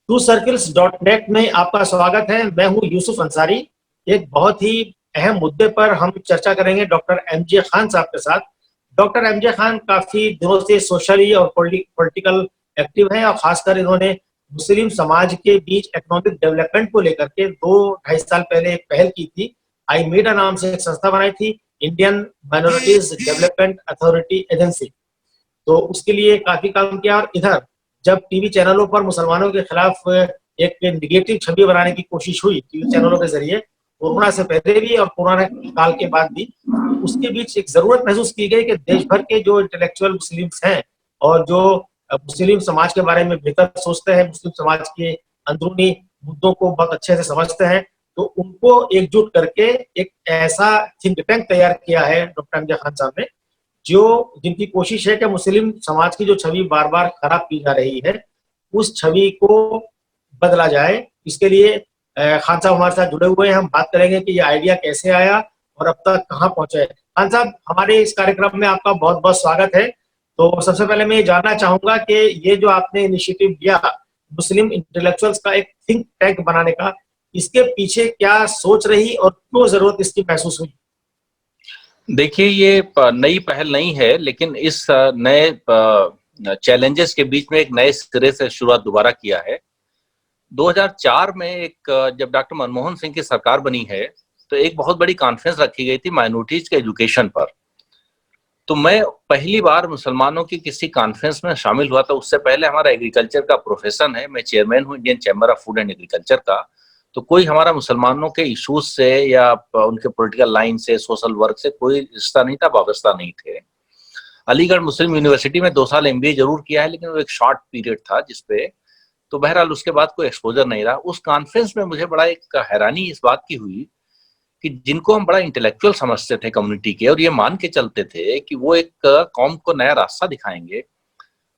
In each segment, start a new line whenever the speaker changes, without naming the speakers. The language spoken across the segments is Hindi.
TrueCircles.net में आपका स्वागत है। मैं हूं यूसुफ अंसारी। एक बहुत ही अहम मुद्दे पर हम चर्चा करेंगे डॉक्टर एमजे खान साहब के साथ। डॉक्टर एमजे खान काफी दिनों से सोशली और पॉलिटिकल एक्टिव हैं और खासकर इन्होंने मुस्लिम समाज के बीच इकोनॉमिक डेवलपमेंट को लेकर के 2-2.5 साल पहले एक पहल की थी। आई मीडा नाम से एक संस्था बनाई थी, Indian minorities development authority agency. तो उसके लिए काफी काम किया। और इधर जब टीवी चैनलों पर मुसलमानों के खिलाफ एक नेगेटिव छवि बनाने की कोशिश हुई टीवी चैनलों के जरिए, कोरोना से पहले भी और कोरोना काल के बाद भी, उसके बीच एक जरूरत महसूस की गई कि देश भर के जो इंटेलेक्चुअल मुस्लिम्स हैं और जो मुस्लिम समाज के बारे में बेहतर सोचते हैं, मुस्लिम समाज के अंदरूनी मुद्दों को बहुत अच्छे से समझते हैं, तो उनको एकजुट करके एक ऐसा थिंक टैंक तैयार किया है डॉक्टर एमजे खान साहब ने, जिनकी कोशिश है कि मुस्लिम समाज की जो छवि बार बार खराब की जा रही है, उस छवि को बदला जाए। इसके लिए खान साहब हमारे साथ जुड़े हुए हैं। हम बात करेंगे कि ये आइडिया कैसे आया और अब तक कहाँ पहुंचे। खान साहब, हमारे इस कार्यक्रम में आपका बहुत बहुत स्वागत है। तो सबसे पहले मैं ये जानना चाहूंगा कि ये जो आपने इनिशिएटिव लिया मुस्लिम इंटेलेक्चुअल्स का एक थिंक टैंक बनाने का, इसके पीछे क्या सोच रही और क्यों जरूरत इसकी महसूस हुई?
देखिए, ये नई पहल नहीं है, लेकिन इस नए चैलेंजेस के बीच में एक नए सिरे से शुरुआत दोबारा किया है। 2004 में जब डॉक्टर मनमोहन सिंह की सरकार बनी है, तो एक बहुत बड़ी कॉन्फ्रेंस रखी गई थी माइनॉरिटीज के एजुकेशन पर। तो मैं पहली बार मुसलमानों की किसी कॉन्फ्रेंस में शामिल हुआ था। उससे पहले हमारा एग्रीकल्चर का प्रोफेशन है, मैं चेयरमैन हूँ Indian chamber of food and agriculture का। तो कोई हमारा मुसलमानों के इश्यूज से या उनके पॉलिटिकल लाइन से, सोशल वर्क से कोई रिश्ता नहीं था, वाबस्ता नहीं थे। अलीगढ़ मुस्लिम यूनिवर्सिटी में 2 साल MBA जरूर किया है, लेकिन वो एक शॉर्ट पीरियड था जिसपे, तो बहरहाल उसके बाद कोई एक्सपोजर नहीं रहा। उस कॉन्फ्रेंस में मुझे बड़ा एक हैरानी इस बात की हुई कि जिनको हम बड़ा इंटेलेक्चुअल समझते थे कम्युनिटी के, और ये मान के चलते थे कि वो एक कौम को नया रास्ता दिखाएंगे,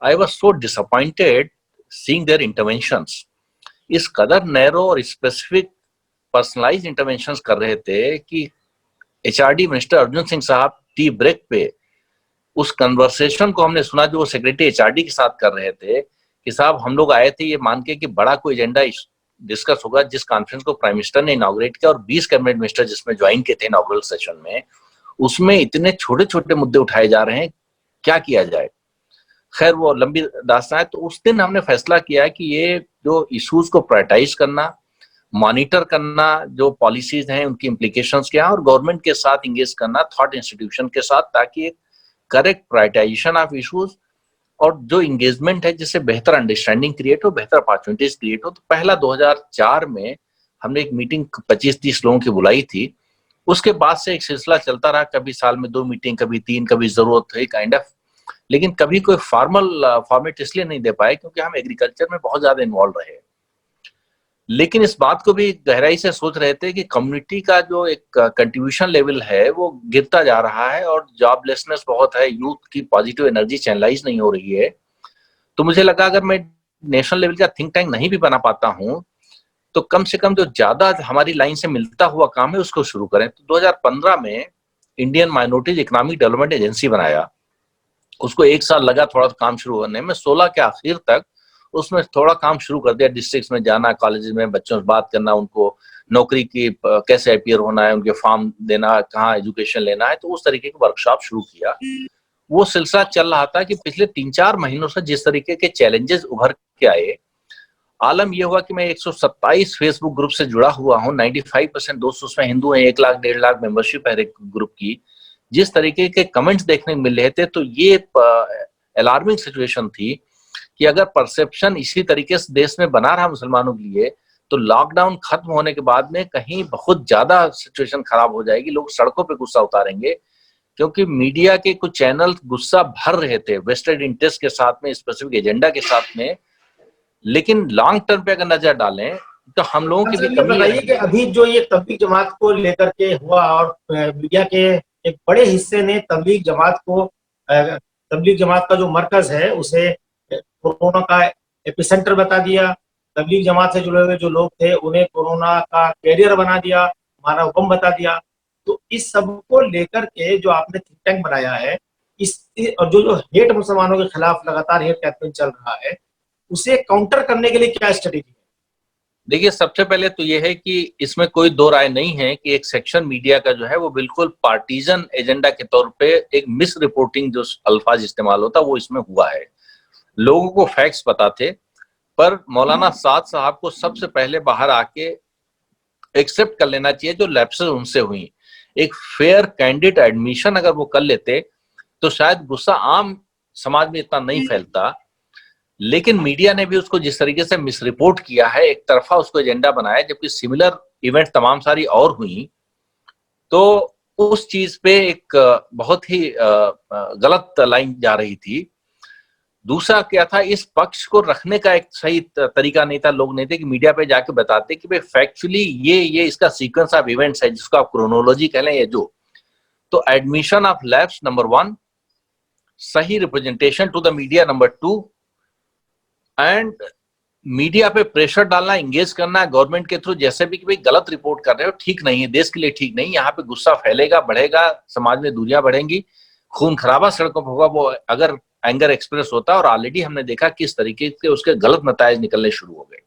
I was so disappointed seeing their interventions. इस कदर नैरो और स्पेसिफिक पर्सनलाइज इंटरवेंशंस कर रहे थे कि HRD मिनिस्टर अर्जुन सिंह साहब टी ब्रेक पे उस कन्वर्सेशन को हमने सुना जो वो सेक्रेटरी HRD के साथ कर रहे थे कि साहब, हम लोग आए थे ये मान के कि बड़ा कोई एजेंडा डिस्कस होगा। जिस कॉन्फ्रेंस को प्राइम मिनिस्टर ने इनॉग्रेट किया और 20 कैबिनेट मिनिस्टर जिसमें ज्वाइन किए थे इनॉग्रल सेशन में, उसमें इतने छोटे छोटे मुद्दे उठाए जा रहे हैं, क्या किया जाए। खैर, वो लंबी दास्तान है। तो उस दिन हमने फैसला किया कि ये जो इश्यूज को प्रायोरिटाइज करना, मॉनिटर करना, जो पॉलिसीज हैं उनकी इम्प्लीकेशंस क्या है, और गवर्नमेंट के साथ इंगेज करना, थॉट इंस्टीट्यूशन के साथ, ताकि एक करेक्ट प्रायोरिटाइजेशन ऑफ इश्यूज और जो इंगेजमेंट है जिससे बेहतर अंडरस्टैंडिंग क्रिएट हो, बेहतर अपॉर्चुनिटीज क्रिएट हो। तो पहला 2004 में हमने एक मीटिंग 25-30 लोगों की बुलाई थी। उसके बाद से एक सिलसिला चलता रहा, कभी साल में 2 मीटिंग, कभी 3, कभी जरूरत है काइंड ऑफ, लेकिन कभी कोई फॉर्मल फॉर्मेट इसलिए नहीं दे पाए क्योंकि हम एग्रीकल्चर में बहुत ज्यादा इन्वॉल्व रहे। लेकिन इस बात को भी गहराई से सोच रहे थे कि कम्युनिटी का जो एक कंट्रीब्यूशन लेवल है वो गिरता जा रहा है और जॉबलेसनेस बहुत है, यूथ की पॉजिटिव एनर्जी चैनलाइज नहीं हो रही है। तो मुझे लगा अगर मैं नेशनल लेवल का थिंक टैंक नहीं भी बना पाता हूं, तो कम से कम जो ज्यादा हमारी लाइन से मिलता हुआ काम है उसको शुरू करें। तो 2015 में Indian minorities economic development agency बनाया। उसको 1 साल लगा थोड़ा काम शुरू होने में। 16 के आखिर तक उसमें थोड़ा काम शुरू कर दिया, डिस्ट्रिक्ट्स में जाना, कॉलेज में बच्चों से बात करना, उनको नौकरी की कैसे अपीयर होना है, उनके फॉर्म देना, कहाँ एजुकेशन लेना है, तो उस तरीके की वर्कशॉप शुरू किया। वो सिलसिला चल रहा था कि पिछले 3-4 महीनों से जिस तरीके के चैलेंजेस उभर के आए, आलम यह हुआ कि मैं 127 फेसबुक ग्रुप से जुड़ा हुआ हूँ। 95% दोस्त उसमें हिंदू हैं, 1 लाख 1.5 लाख मेंबरशिप है एक ग्रुप की। जिस तरीके के कमेंट्स देखने को मिल रहे थे, तो ये अलार्मिंग सिचुएशन थी कि अगर परसेप्शन इसी तरीके से देश में बना रहा मुसलमानों के लिए, तो लॉकडाउन खत्म होने के बाद में कहीं बहुत ज्यादा सिचुएशन खराब हो जाएगी। लोग सड़कों पे गुस्सा उतारेंगे, क्योंकि मीडिया के कुछ चैनल गुस्सा भर रहे थे वेस्टेड इंटरेस्ट के साथ में, स्पेसिफिक एजेंडा के साथ में। लेकिन लॉन्ग टर्म पे अगर नजर डालें तो हम लोगों की भी कमी
बताइए कि अभी जो ये तबलीग जमात को लेकर के हुआ और मीडिया के एक बड़े हिस्से ने तबलीग जमात का जो मरकज है उसे कोरोना का एपिसेंटर बता दिया। तबलीग जमात से जुड़े हुए जो लोग थे उन्हें कोरोना का कैरियर बना दिया, मानव बम बता दिया। तो इस सब को लेकर के जो आपने थिंक टैंक बनाया है, इस और जो हेट मुसलमानों के खिलाफ लगातार हेट कैंपेन चल रहा है, उसे काउंटर करने के लिए क्या स्ट्रेटेजी है?
देखिए, सबसे पहले तो ये है कि इसमें कोई दो राय नहीं है कि एक सेक्शन मीडिया का जो है वो बिल्कुल पार्टीजन एजेंडा के तौर पे एक मिस रिपोर्टिंग जो अल्फाज इस्तेमाल होता वो इसमें हुआ है। लोगों को फैक्ट्स पता थे, पर मौलाना साद साहब को सबसे पहले बाहर आके एक्सेप्ट कर लेना चाहिए जो लैप्सेस उनसे हुई। एक फेयर कैंडिड एडमिशन अगर वो कर लेते तो शायद गुस्सा आम समाज में इतना नहीं फैलता। लेकिन मीडिया ने भी उसको जिस तरीके से मिस रिपोर्ट किया है, एक तरफा उसको एजेंडा बनाया, जबकि सिमिलर इवेंट तमाम सारी और हुई, तो उस चीज पे एक बहुत ही गलत लाइन जा रही थी। दूसरा क्या था, इस पक्ष को रखने का एक सही तरीका नहीं था, लोग नहीं थे कि मीडिया पे जाके बताते कि भाई फैक्चुअली ये इसका सीक्वेंस ऑफ इवेंट्स है, जिसको आप क्रोनोलॉजी कह लें, ये जो तो एडमिशन ऑफ लैब्स नंबर 1, सही representation to the media number 2, and media पे प्रेशर डालना, एंगेज करना गवर्नमेंट के थ्रू, जैसे भी कि भाई गलत रिपोर्ट कर रहे हो, ठीक नहीं है, देश के लिए ठीक नहीं, यहाँ पे गुस्सा फैलेगा, बढ़ेगा, समाज में दूरियां बढ़ेंगी, खून खराबा सड़कों पर होगा। वो अगर एंगर एक्सप्रेस होता, और ऑलरेडी हमने देखा किस तरीके से उसके गलत नतायज निकलने शुरू हो गए।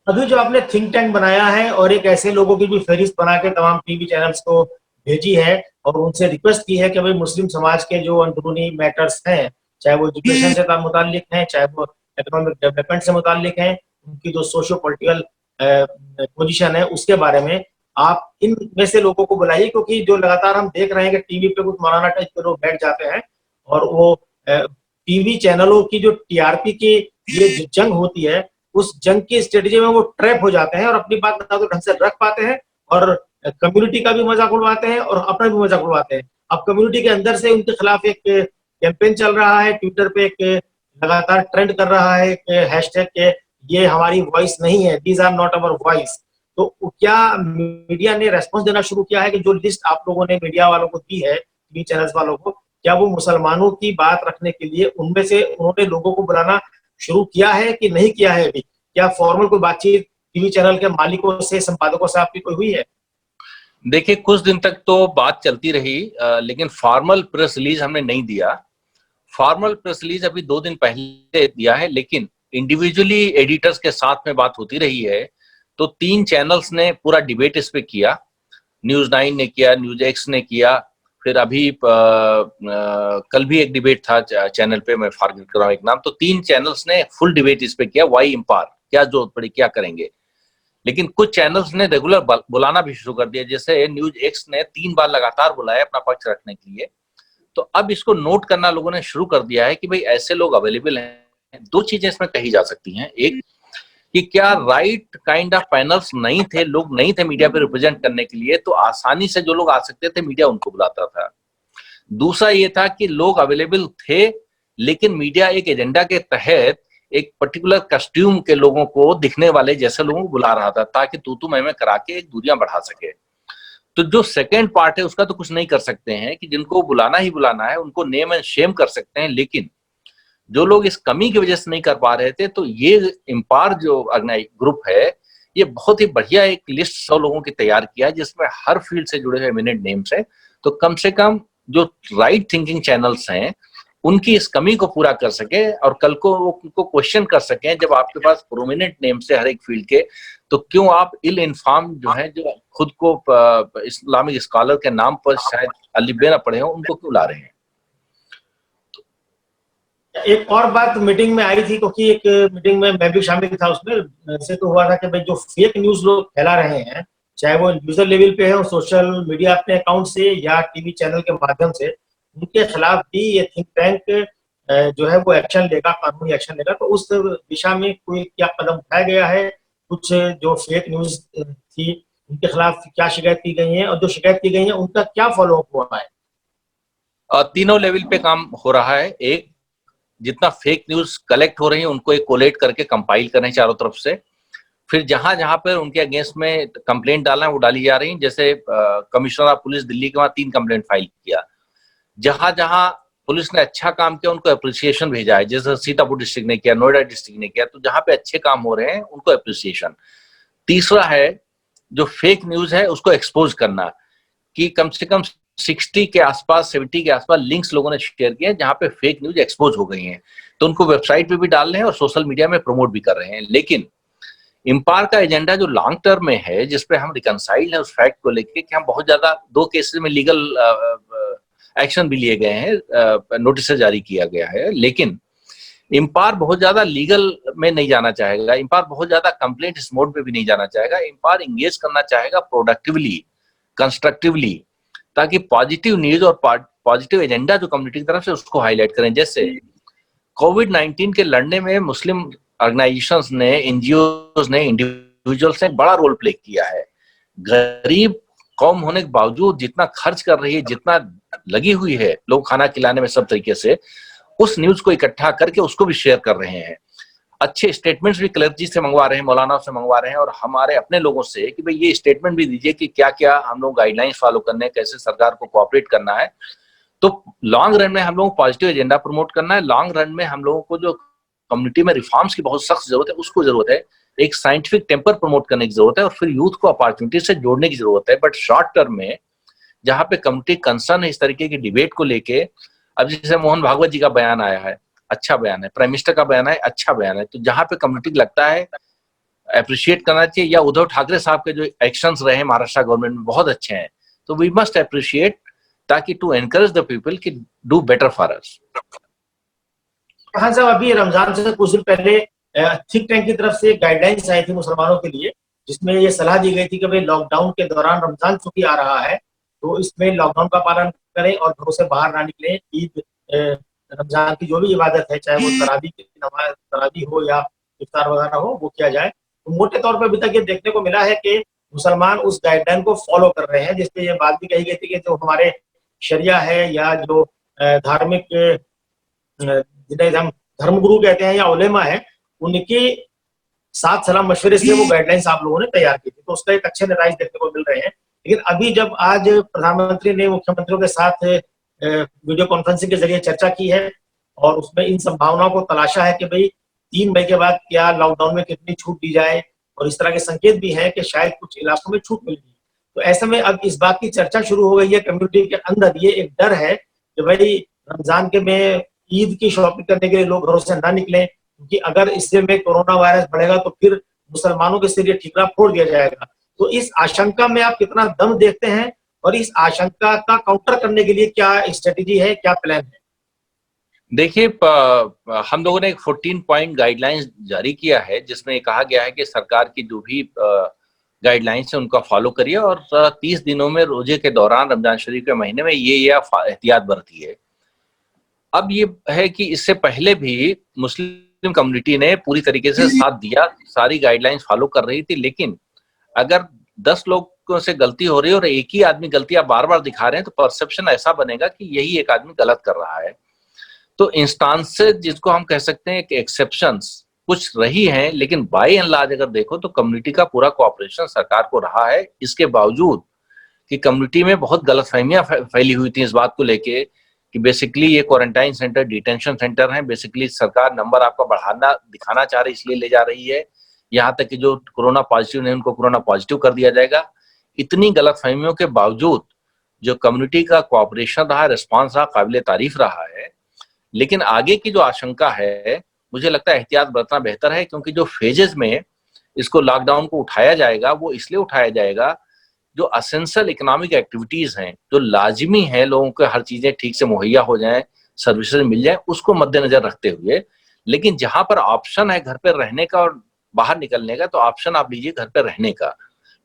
अभी जो आपने थिंक टैंक बनाया है और एक ऐसे लोगों की भी फहरिस्त बना के तमाम टीवी चैनल्स को भेजी है और उनसे रिक्वेस्ट की है कि भाई मुस्लिम समाज के जो अंदरूनी मैटर्स हैं, चाहे वो एजुकेशन से मुतालिक हैं, चाहे वो इकोनॉमिक डेवलपमेंट से मुतालिक हैं, उनकी जो सोशियो पॉलिटिकल पोजीशन है, उसके बारे में आप इन में से लोगों को बुलाइए, क्योंकि जो लगातार हम देख रहे हैं कि टीवी पे कुछ मौलाना टाइप के लोग बैठ जाते हैं और वो टीवी चैनलों की जो टीआरपी की ये जो जंग होती है, उस जंग की स्ट्रेटेजी में वो ट्रैप हो जाते हैं और अपनी बात ना तो ढंग से रख पाते हैं और कम्युनिटी का भी मजाक उड़वाते हैं और अपना भी मजाक उड़वाते हैं। अब कम्युनिटी के अंदर से उनके खिलाफ एक कैंपेन चल रहा है, ट्विटर पे एक लगातार ट्रेंड कर रहा है एक हैशटैग के ये हमारी वॉइस नहीं है, these are not our voice. तो क्या मीडिया ने रेस्पॉन्स देना शुरू किया है कि जो लिस्ट आप लोगों ने मीडिया वालों को दी है, टीवी चैनल्स वालों को, क्या वो मुसलमानों की बात रखने के लिए उनमें से उन्होंने लोगों को बुलाना शुरू किया है कि नहीं किया है? अभी क्या फॉर्मल कोई बातचीत टीवी चैनल के मालिकों से, संपादकों से आपकी कोई हुई है?
देखिए, कुछ दिन तक तो बात चलती रही, लेकिन फॉर्मल प्रेस रिलीज हमने नहीं दिया। फॉर्मल प्रेस रिलीज अभी 2 दिन पहले दिया है, लेकिन इंडिविजुअली एडिटर्स के साथ में बात होती रही है। तो 3 चैनल्स ने पूरा डिबेट इस पे किया, न्यूज 9 ने किया, न्यूज एक्स ने किया, फिर अभी कल भी एक डिबेट था चैनल पे, मैं फॉरगेट कर रहा हूँ एक नाम। तो 3 चैनल्स ने फुल डिबेट इस पे किया, वाई इम्पार, क्या जरूरत पड़ी, क्या करेंगे। लेकिन कुछ चैनल्स ने रेगुलर बुलाना भी शुरू कर दिया, जैसे न्यूज एक्स ने 3 बार लगातार बुलाया अपना पक्ष रखने के लिए। तो अब इसको नोट करना लोगों ने शुरू कर दिया है कि भाई ऐसे लोग अवेलेबल हैं। 2 चीजें इसमें कही जा सकती हैं, एक कि क्या राइट काइंड ऑफ पैनल्स नहीं थे, लोग नहीं थे मीडिया पे रिप्रेजेंट करने के लिए, तो आसानी से जो लोग आ सकते थे मीडिया उनको बुलाता था। दूसरा ये था कि लोग अवेलेबल थे, लेकिन मीडिया एक एजेंडा के तहत एक पर्टिकुलर कस्ट्यूम के लोगों को, दिखने वाले जैसे लोगों को बुला रहा था, ताकि तू मैं करा के एक दूरियां बढ़ा सके। तो जो सेकेंड पार्ट है उसका तो कुछ नहीं कर सकते हैं, कि जिनको बुलाना ही बुलाना है उनको नेम एंड शेम कर सकते हैं, लेकिन जो लोग इस कमी की वजह से नहीं कर पा रहे थे, तो ये इम्पार जो ग्रुप है, ये बहुत ही बढ़िया एक लिस्ट 100 लोगों की तैयार किया है, जिसमें हर फील्ड से जुड़े हुए एमिनेंट नेम्स हैं। तो कम से कम जो राइट थिंकिंग चैनल्स हैं उनकी इस कमी को पूरा कर सके और कल को उनको क्वेश्चन कर सकें, जब आपके पास प्रोमिनेंट नेम से हर एक फील्ड के, तो क्यों आप इल इन्फॉर्म जो है, जो खुद को इस्लामिक स्कॉलर के नाम पर शायद अलिबे ना पढ़े हो, उनको क्यों ला रहे हैं।
एक और बात मीटिंग में आई थी, क्योंकि एक मीटिंग में मैं भी शामिल था, उसमें से तो हुआ था कि भाई जो फेक न्यूज लोग फैला रहे हैं, चाहे वो यूजर लेवल पे है, सोशल मीडिया अपने अकाउंट से या टीवी चैनल के माध्यम से, उनके खिलाफ भी ये थिंक टैंक जो है वो एक्शन लेगा, कानूनी एक्शन लेगा। तो उस दिशा में कोई क्या कदम उठाया गया है? कुछ जो फेक न्यूज थी उनके खिलाफ क्या शिकायत की गई है और जो शिकायत की गई है उनका क्या फॉलोअप हुआ है?
तीनों लेवल पे काम हो रहा है। एक, जितना फेक न्यूज कलेक्ट हो रही है उनको एक कोलेट करके कंपाइल करें चारों तरफ से, फिर जहां जहां पर उनके अगेंस्ट में कंप्लेंट डालना है वो डाली जा रही है। जैसे कमिश्नर ऑफ पुलिस दिल्ली के वहां 3 कंप्लेंट फाइल किया। जहां जहां पुलिस ने अच्छा काम किया उनको अप्रिसिएशन भेजा है, जैसे सीतापुर डिस्ट्रिक्ट ने किया, नोएडा डिस्ट्रिक्ट ने किया। तो जहां पे अच्छे काम हो रहे हैं उनको अप्रिसिएशन। तीसरा है जो फेक न्यूज है उसको एक्सपोज करना, कि कम से कम 60 के आसपास 70 के आसपास लिंक्स लोगों ने शेयर किए हैं जहां पे फेक न्यूज एक्सपोज हो गई हैं, तो उनको वेबसाइट पे भी डाल रहे हैं और सोशल मीडिया में प्रमोट भी कर रहे हैं। लेकिन इम्पार का एजेंडा जो लॉन्ग टर्म में है, जिसपे हम रिकनसाइल है उस फैक्ट को लेके कि हम बहुत ज्यादा 2 केसेस में लीगल एक्शन भी लिए गए हैं, नोटिस जारी किया गया है, लेकिन इम्पार बहुत ज्यादा लीगल में नहीं जाना चाहेगा, इम्पार बहुत ज्यादा कंप्लेंट इस मोड पे भी नहीं जाना चाहेगा। इम्पार इंगेज करना चाहेगा प्रोडक्टिवली, कंस्ट्रक्टिवली, ताकि पॉजिटिव न्यूज और पॉजिटिव एजेंडा जो कम्युनिटी की तरफ से उसको हाईलाइट करें। जैसे कोविड-19 के लड़ने में मुस्लिम ऑर्गेनाइजेशंस ने, एनजीओज ने, इंडिविजुअल्स ने बड़ा रोल प्ले किया है। गरीब कौम होने के बावजूद जितना खर्च कर रही है, जितना लगी हुई है लोग खाना खिलाने में सब तरीके से, उस न्यूज को इकट्ठा करके उसको भी शेयर कर रहे हैं। अच्छे स्टेटमेंट्स भी क्लर्जी से मंगवा रहे हैं, मौलाना से मंगवा रहे हैं, और हमारे अपने लोगों से कि भाई ये स्टेटमेंट भी दीजिए कि क्या क्या हम लोग गाइडलाइंस फॉलो करने हैं, कैसे सरकार को कोऑपरेट करना है। तो लॉन्ग रन में हम लोगों को पॉजिटिव एजेंडा प्रमोट करना है। लॉन्ग रन में हम लोगों को जो कम्युनिटी में रिफॉर्म्स की बहुत सख्त जरूरत है, उसको जरूरत है। एक साइंटिफिक टेम्पर प्रमोट करने की जरूरत है और फिर यूथ को अपॉर्चुनिटी से जोड़ने की जरूरत है। बट शॉर्ट टर्म में जहां पे कम्युनिटी कंसर्न है इस तरीके की डिबेट को लेके, अब जैसे मोहन भागवत जी का बयान आया है, अच्छा बयान है, प्राइम मिनिस्टर का बयान है, अच्छा बयान है, तो जहां पे कम्युनिटी को लगता है अप्रिशिएट करना चाहिए, या उद्धव ठाकरे साहब के जो एक्शंस रहे महाराष्ट्र गवर्नमेंट में बहुत अच्छे हैं, तो वी मस्ट अप्रिशिएट, ताकि टू एनकरेज द पीपल कि डू बेटर फॉर अस।
हाँ साहब, अभी रमजान से कुछ दिन पहले थिंक टैंक की तरफ से गाइडलाइंस आई थी मुसलमानों के लिए, जिसमें ये सलाह दी गई थी कि भाई लॉकडाउन के दौरान रमजान चूंकि आ रहा है तो इसमें लॉकडाउन का पालन करें और घरों से बाहर ना निकलें। ईद रमजान की जो भी इबादत है, चाहे वो तरावी की नमाज तरावी हो या इफ्तार वगैरह हो, वो किया जाए। तो मोटे तौर पर अभी तक ये देखने को मिला है कि मुसलमान उस गाइडलाइन को फॉलो कर रहे हैं, जिसपे ये बात भी कही गई थी कि जो हमारे शरिया है या जो धार्मिक जिन्हें हम धर्मगुरु कहते हैं या उलेमा है, उनके साथ सलाह मशवरे से वो गाइडलाइंस आप लोगों ने तैयार की थी, तो उसका एक अच्छे नतीजे देखने को मिल रहे हैं। लेकिन अभी जब आज प्रधानमंत्री ने मुख्यमंत्रियों के साथ वीडियो कॉन्फ्रेंसिंग के जरिए चर्चा की है और उसमें इन संभावनाओं को तलाशा है कि भाई 3 मई के बाद क्या लॉकडाउन में कितनी छूट दी जाए, और इस तरह के संकेत भी हैं कि शायद कुछ इलाकों में छूट मिलेगी। तो ऐसे में अब इस बात की चर्चा शुरू हो गई है कम्युनिटी के अंदर, ये एक डर है कि भाई रमजान के में ईद की शॉपिंग करने के लिए लोग घरों से ना निकलें, क्योंकि अगर इससे में कोरोना वायरस बढ़ेगा तो फिर मुसलमानों के सिर ठीकरा फोड़ दिया जाएगा। तो इस आशंका में आप कितना दम देखते हैं और इस आशंका का काउंटर करने के लिए क्या स्ट्रेटेजी है, क्या प्लान है?
देखिए, हम लोगों ने एक 14 पॉइंट गाइडलाइंस जारी किया है, जिसमें कहा गया है कि सरकार की जो भी गाइडलाइंस है उनका फॉलो करिए और 30 दिनों में रोजे के दौरान रमजान शरीफ के महीने में ये एहतियात बरतिए। अब ये है कि इससे पहले भी मुस्लिम कम्युनिटी ने पूरी तरीके से साथ दिया, सारी गाइडलाइंस फॉलो कर रही थी, लेकिन अगर 10 लोगों से गलती हो रही है और एक ही आदमी गलतियां बार बार दिखा रहे हैं, तो परसेप्शन ऐसा बनेगा कि यही एक आदमी गलत कर रहा है। तो इंस्टांसेस, जिसको हम कह सकते हैं कि एक्सेप्शंस कुछ रही हैं, लेकिन बाय एंड लार्ज अगर देखो तो कम्युनिटी का पूरा कोऑपरेशन सरकार को रहा है। इसके बावजूद कि कम्युनिटी में बहुत गलतफहमियां फैली हुई थी इस बात को लेके कि बेसिकली ये क्वारंटाइन सेंटर डिटेंशन सेंटर हैं, बेसिकली सरकार नंबर आपका बढ़ाना दिखाना चाह रही इसलिए ले जा रही है, यहाँ तक कि जो कोरोना पॉजिटिव नहीं उनको कोरोना पॉजिटिव कर दिया जाएगा। इतनी गलतफहमियों के बावजूद जो कम्युनिटी का कोऑपरेशन रहा, रिस्पॉन्स रहा, काबिल तारीफ रहा है। लेकिन आगे की जो आशंका है, मुझे लगता है एहतियात बरतना बेहतर है, क्योंकि जो फेजेस में इसको लॉकडाउन को उठाया जाएगा वो इसलिए उठाया जाएगा, जो असेंशियल इकोनॉमिक एक्टिविटीज हैं, जो लाजिमी है लोगों को हर चीजें ठीक से मुहैया हो जाएं, सर्विसेज मिल जाए, उसको मद्देनजर रखते हुए। लेकिन जहां पर ऑप्शन है घर पर रहने का और बाहर निकलने का, तो ऑप्शन आप लीजिए घर पर रहने का,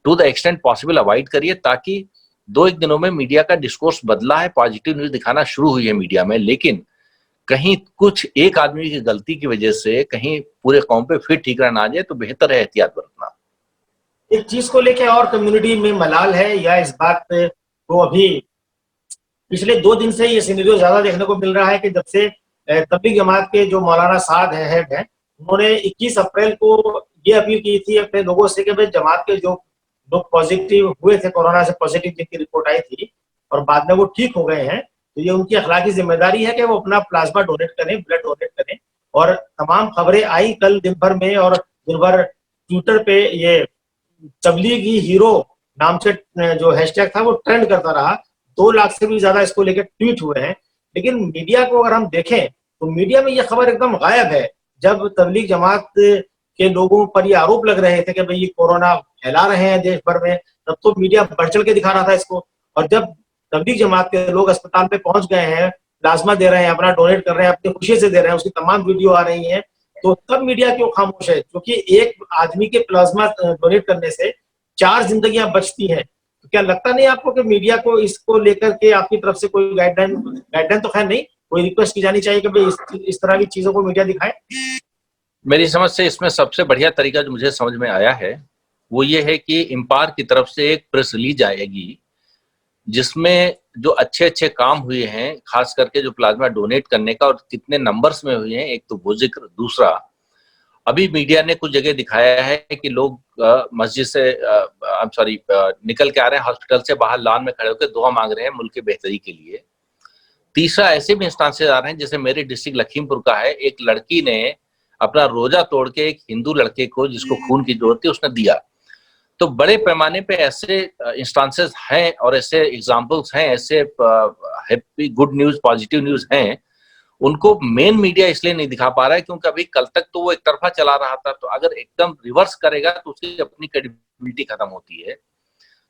to the extent possible avoid करिए, ताकि 2-1 दिनों में मीडिया का डिस्कोर्स बदला है, पॉजिटिव न्यूज दिखाना शुरू हुई है मीडिया में, लेकिन कहीं कुछ एक आदमी की गलती की वजह से कहीं पूरे कौम पे फिर ठीक रहना आ जाए, तो बेहतर है एहतियात बरतना।
एक चीज को लेके और कम्युनिटी में मलाल है या इस बात पे तो अभी पिछले 2 दिन से ये सिनेरियो ज्यादा देखने को मिल रहा है कि जब से तबलीग जमात के जो मौलाना साद है हेड है, उन्होंने 21 अप्रैल को ये अपील की थी अपने लोगों से कि भाई जमात के जो लोग पॉजिटिव हुए थे, कोरोना से पॉजिटिव जिनकी रिपोर्ट आई थी और बाद में वो ठीक हो गए हैं, तो ये उनकी अखलाकी जिम्मेदारी है कि वो अपना प्लाज्मा डोनेट करें, ब्लड डोनेट करें। और तमाम खबरें आई कल दिन भर में, और दिन भर ट्विटर पे ये तबलीगी हीरो नाम से जो हैशटैग था वो ट्रेंड करता रहा। 2 लाख से भी ज्यादा इसको लेकर ट्वीट हुए हैं। लेकिन मीडिया को अगर हम देखें तो मीडिया में ये खबर एकदम गायब है। जब तबलीग जमात के लोगों पर ये आरोप लग रहे थे कि भाई ये कोरोना फैला रहे हैं देश भर में, तब तो मीडिया बढ़ चढ़ के दिखा रहा था इसको। और जब तबलीग जमात के लोग अस्पताल पे पहुंच गए हैं, प्लाज्मा दे रहे हैं, अपना डोनेट कर रहे हैं, अपनी खुशी से दे रहे हैं, उसकी तमाम वीडियो आ रही हैं, तो तब मीडिया क्यों खामोश है? क्योंकि एक आदमी के प्लाज्मा डोनेट करने से 4 जिंदगियां बचती हैं। तो क्या लगता नहीं आपको कि मीडिया को इसको लेकर के आपकी तरफ से कोई गाइडलाइन तो खैर नहीं, कोई रिक्वेस्ट की जानी चाहिए कि भाई इस तरह की चीजों को मीडिया दिखाए?
मेरी समझ से इसमें सबसे बढ़िया तरीका जो मुझे समझ में आया है वो ये है कि इम्पार की तरफ से एक प्रेस रिलीज आएगी जिसमें जो अच्छे अच्छे काम हुए हैं, खास करके जो प्लाज्मा डोनेट करने का और कितने नंबर्स में हुए हैं, एक तो वो जिक्र। दूसरा, अभी मीडिया ने कुछ जगह दिखाया है कि लोग मस्जिद से निकल के आ रहे हैं, हॉस्पिटल से बाहर लान में खड़े होकर दुआ मांग रहे हैं मुल्क की बेहतरी के लिए। तीसरा, ऐसे भी इंस्टांसेस आ रहे हैं जैसे मेरे डिस्ट्रिक्ट लखीमपुर का है, एक लड़की ने अपना रोजा तोड़ के एक हिंदू लड़के को जिसको खून की जरूरत थी उसने दिया। तो बड़े पैमाने पे ऐसे इंस्टांसेस हैं और ऐसे एग्जांपल्स हैं, ऐसे happy good news positive news हैं, उनको मेन मीडिया इसलिए नहीं दिखा पा रहा है क्योंकि अभी कल तक तो वो एक तरफा चला रहा था। तो अगर एकदम रिवर्स करेगा तो उसकी अपनी क्रेडिबिलिटी खत्म होती है।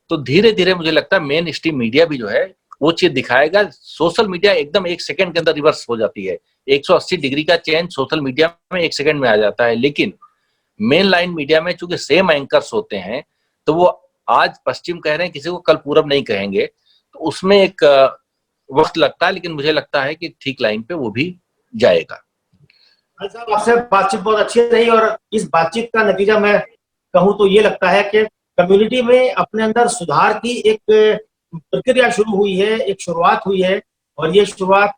तो धीरे धीरे मुझे लगता है मेन स्ट्रीम मीडिया भी जो है वो चीज दिखाएगा। सोशल मीडिया एकदम 1 सेकंड के अंदर रिवर्स हो जाती है, 180 डिग्री का चेंज सोशल मीडिया में 1 सेकंड में आ जाता है। लेकिन मेन लाइन मीडिया में चूंकि सेम एंकर्स होते हैं तो वो आज पश्चिम कह रहे हैं, किसी को कल पूरब नहीं कहेंगे, तो उसमें एक वक्त लगता है। लेकिन मुझे लगता है कि ठीक लाइन पे वो भी जाएगा।
आपसे बातचीत बहुत अच्छी रही और इस बातचीत का नतीजा मैं कहूँ तो ये लगता है कि कम्युनिटी में अपने अंदर सुधार की एक प्रक्रिया शुरू हुई है, एक शुरुआत हुई है। और ये शुरुआत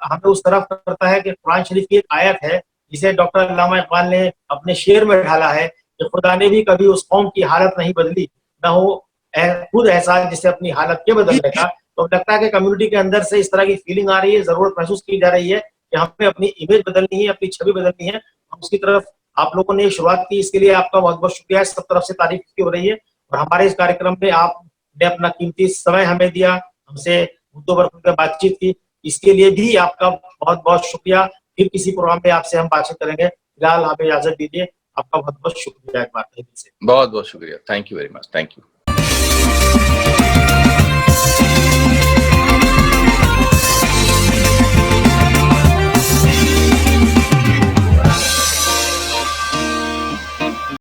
हमें उस तरफ करता है कि कुरान शरीफ की एक आयत है जिसे डॉक्टर अल्लामा इकबाल ने अपने शेर में ढाला है कि खुदा ने भी कभी उस कौम की हालत नहीं बदली, न हो खुद एहसास जिसे अपनी हालत के बदलने का। तो लगता है कि कम्युनिटी के अंदर से इस तरह की फीलिंग आ रही है, जरूरत महसूस की जा रही है कि हमें अपनी इमेज बदलनी है, अपनी छवि बदलनी है। हम उसकी तरफ आप लोगों ने शुरुआत की, इसके लिए आपका बहुत बहुत शुक्रिया। सब तरफ से तारीफ की हो रही है और हमारे इस कार्यक्रम में आपने अपना कीमती समय हमें दिया, हमसे मुद्दों पर खुलकर बातचीत की, इसके लिए भी आपका बहुत बहुत शुक्रिया। फिर किसी प्रोग्राम में आपसे हम बातचीत करेंगे। फिलहाल हमें इजाजत दीजिए। आपका बहुत बहुत शुक्रिया एक बार से।
बहुत बहुत शुक्रिया। Thank you very much. Thank you.